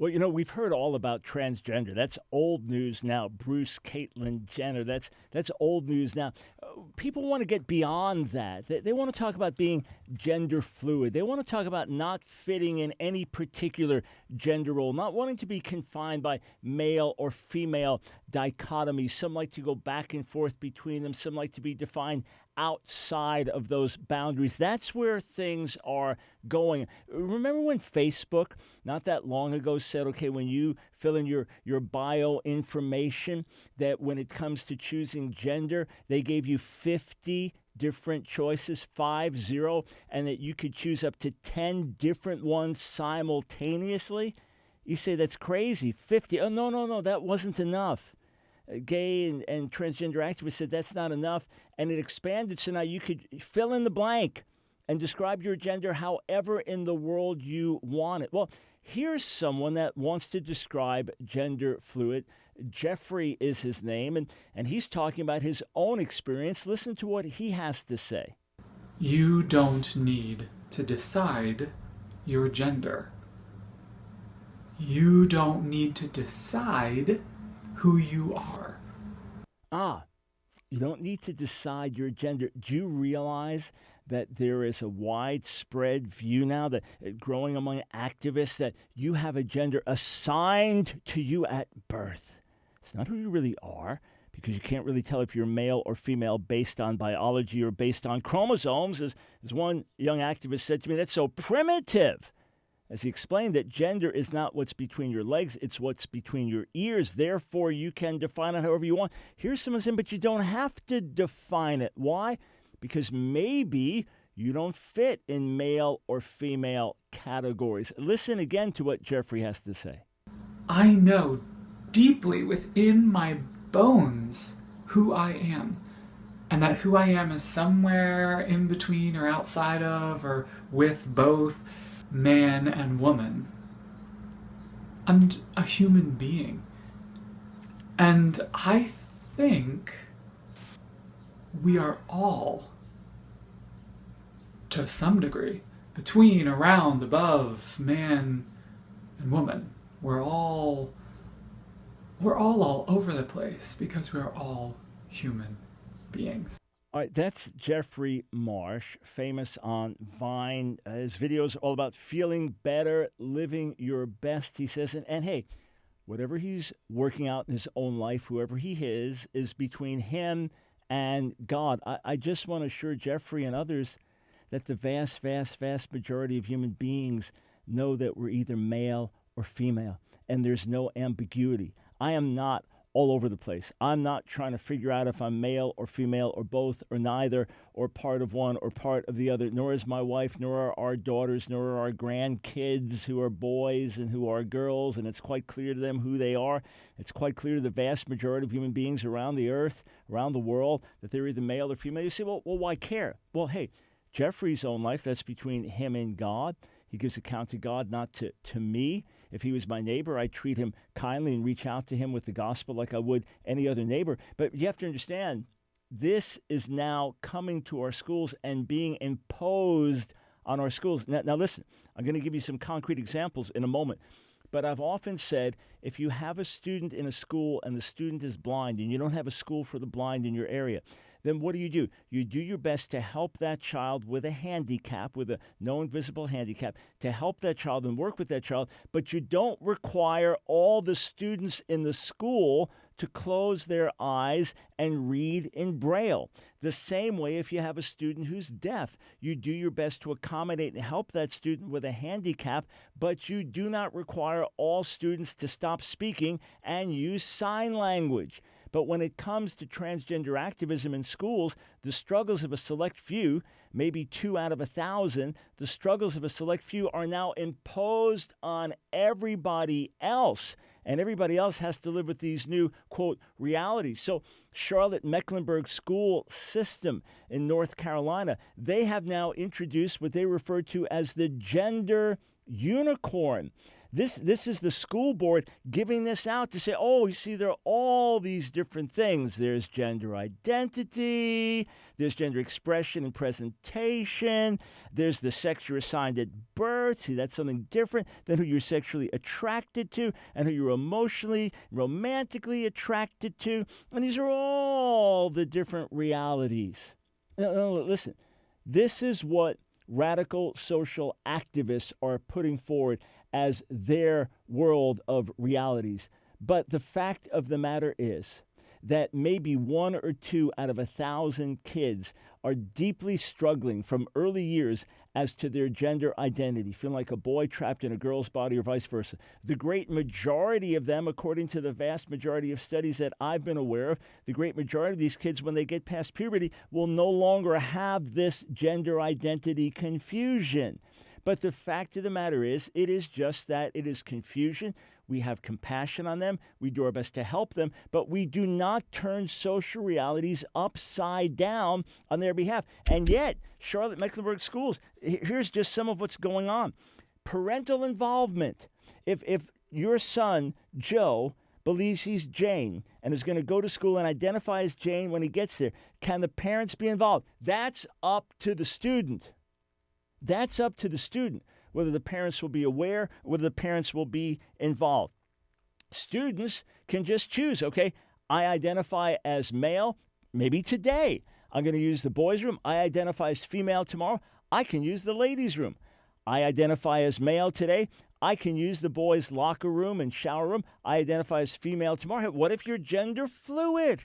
Well, we've heard all about transgender. That's old news now. Bruce, Caitlyn Jenner. That's old news now. People want to get beyond that. They want to talk about being gender fluid. They want to talk about not fitting in any particular gender role, not wanting to be confined by male or female dichotomies. Some like to go back and forth between them. Some like to be defined outside of those boundaries. That's where things are going. Remember when Facebook, not that long ago, said, okay, when you fill in your bio information, that when it comes to choosing gender, they gave you 50 different choices, 50, and that you could choose up to 10 different ones simultaneously? You say that's crazy. 50. Oh, no, that wasn't enough. Gay and transgender activists said that's not enough, and it expanded so now you could fill in the blank and describe your gender however in the world you want it. Well, here's someone that wants to describe gender fluid. Jeffrey is his name, and he's talking about his own experience. Listen to what he has to say. You don't need to decide your gender. You don't need to decide who you are. You don't need to decide your gender. Do you realize that there is a widespread view now that growing among activists that you have a gender assigned to you at birth? It's not who you really are, because you can't really tell if you're male or female based on biology or based on chromosomes. As one young activist said to me, that's so primitive. As he explained that gender is not what's between your legs, it's what's between your ears. Therefore, you can define it however you want. Here's someone saying, but you don't have to define it. Why? Because maybe you don't fit in male or female categories. Listen again to what Jeffrey has to say. I know deeply within my bones who I am. And that who I am is somewhere in between or outside of or with both man and woman. I'm a human being. And I think we are all, to some degree, between, around, above, man and woman. We're all over the place because we're all human beings. All right, that's Jeffrey Marsh, famous on Vine. His videos are all about feeling better, living your best, he says. And hey, whatever he's working out in his own life, whoever he is between him and God. I just want to assure Jeffrey and others that the vast, vast, vast majority of human beings know that we're either male or female, and there's no ambiguity. I am not all over the place. I'm not trying to figure out if I'm male or female or both or neither or part of one or part of the other, nor is my wife, nor are our daughters, nor are our grandkids who are boys and who are girls, and it's quite clear to them who they are. It's quite clear to the vast majority of human beings around the earth, around the world, that they're either male or female. You say, well, why care? Well, hey, Jeffrey's own life, that's between him and God. He gives account to God, not to me. If he was my neighbor, I'd treat him kindly and reach out to him with the gospel like I would any other neighbor. But you have to understand, this is now coming to our schools and being imposed on our schools. Now listen, I'm going to give you some concrete examples in a moment. But I've often said, if you have a student in a school and the student is blind and you don't have a school for the blind in your area, then what do? You do your best to help that child with a handicap, with a known visible handicap, to help that child and work with that child, but you don't require all the students in the school to close their eyes and read in Braille. The same way, if you have a student who's deaf, you do your best to accommodate and help that student with a handicap, but you do not require all students to stop speaking and use sign language. But when it comes to transgender activism in schools, the struggles of a select few, maybe 2 out of 1,000, the struggles of a select few are now imposed on everybody else. And everybody else has to live with these new, quote, realities. So Charlotte Mecklenburg School System in North Carolina, they have now introduced what they refer to as the gender unicorn. This is the school board giving this out to say, oh, you see, there are all these different things. There's gender identity, there's gender expression and presentation, there's the sex you're assigned at birth. See, that's something different than who you're sexually attracted to and who you're emotionally, romantically attracted to. And these are all the different realities. Now, listen, this is what radical social activists are putting forward as their world of realities. But the fact of the matter is that maybe 1 or 2 out of 1,000 kids are deeply struggling from early years as to their gender identity, feeling like a boy trapped in a girl's body or vice versa. The great majority of them, according to the vast majority of studies that I've been aware of, the great majority of these kids, when they get past puberty, will no longer have this gender identity confusion. But the fact of the matter is, it is just that. It is confusion. We have compassion on them. We do our best to help them, but we do not turn social realities upside down on their behalf. And yet, Charlotte Mecklenburg Schools, here's just some of what's going on. Parental involvement. If your son, Joe, believes he's Jane and is going to go to school and identify as Jane when he gets there, can the parents be involved? That's up to the student. That's up to the student, whether the parents will be aware, whether the parents will be involved. Students can just choose, okay, I identify as male, maybe today. I'm going to use the boys' room. I identify as female tomorrow. I can use the ladies' room. I identify as male today. I can use the boys' locker room and shower room. I identify as female tomorrow. What if you're gender fluid?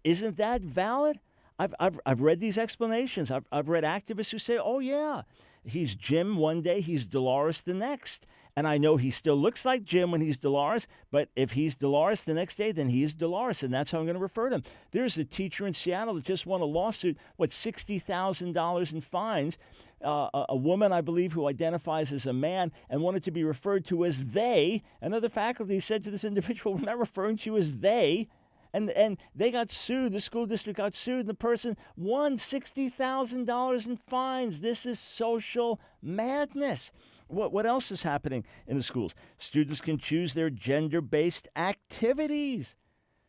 Isn't that valid? I've read these explanations. I've read activists who say, oh, yeah, he's Jim one day, he's Dolores the next. And I know he still looks like Jim when he's Dolores, but if he's Dolores the next day, then he's Dolores, and that's how I'm going to refer to him. There's a teacher in Seattle that just won a lawsuit, $60,000 in fines, a woman, I believe, who identifies as a man and wanted to be referred to as they. Another faculty said to this individual, we're not referring to you as they. And they got sued. The school district got sued, and the person won $60,000 in fines. This is social madness. What else is happening in the schools? Students can choose their gender-based activities.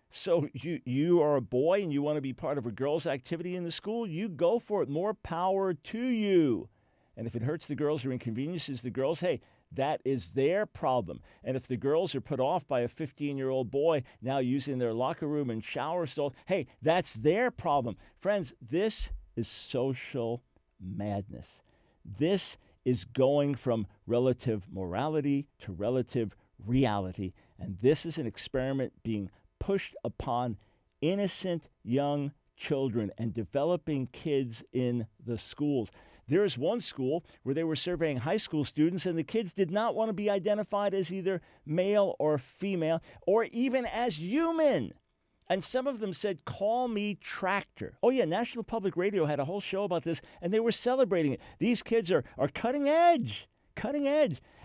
So you are a boy and you want to be part of a girls' activity in the school, you go for it. More power to you. And if it hurts the girls or inconveniences the girls, hey, that is their problem. And if the girls are put off by a 15-year-old boy now using their locker room and shower stalls, hey, that's their problem. Friends, this is social madness. This is going from relative morality to relative reality. And this is an experiment being pushed upon innocent young children and developing kids in the schools. There is one school where they were surveying high school students, and the kids did not want to be identified as either male or female or even as human. And some of them said, call me tractor. Oh, yeah, National Public Radio had a whole show about this, and they were celebrating it. These kids are cutting edge.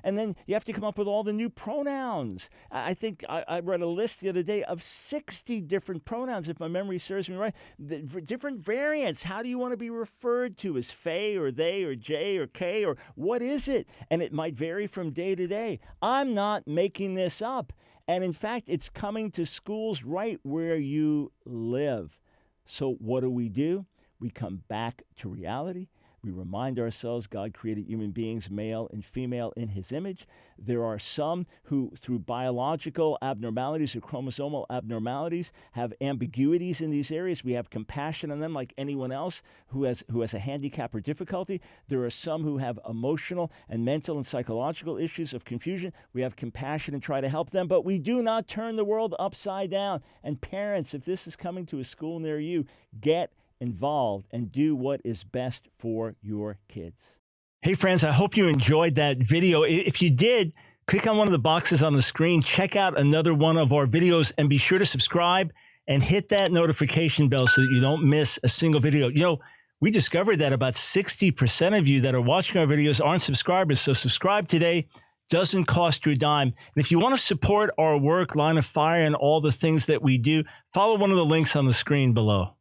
And then you have to come up with all the new pronouns. I think I read a list the other day of 60 different pronouns, if my memory serves me right. The different variants. How do you want to be referred to? As Faye or they or J or K, or what is it? And it might vary from day to day. I'm not making this up. And in fact, it's coming to schools right where you live. So what do? We come back to reality. We remind ourselves God created human beings, male and female, in his image. There are some who, through biological abnormalities or chromosomal abnormalities, have ambiguities in these areas. We have compassion on them like anyone else who has a handicap or difficulty. There are some who have emotional and mental and psychological issues of confusion. We have compassion and try to help them, but we do not turn the world upside down. And parents, if this is coming to a school near you, get involved and do what is best for your kids. Hey friends, I hope you enjoyed that video. If you did, click on one of the boxes on the screen, check out another one of our videos, and be sure to subscribe and hit that notification bell so that you don't miss a single video. You know, we discovered that about 60% of you that are watching our videos aren't subscribers, so subscribe today. Doesn't cost you a dime. And if you want to support our work, Line of Fire, and all the things that we do, follow one of the links on the screen below.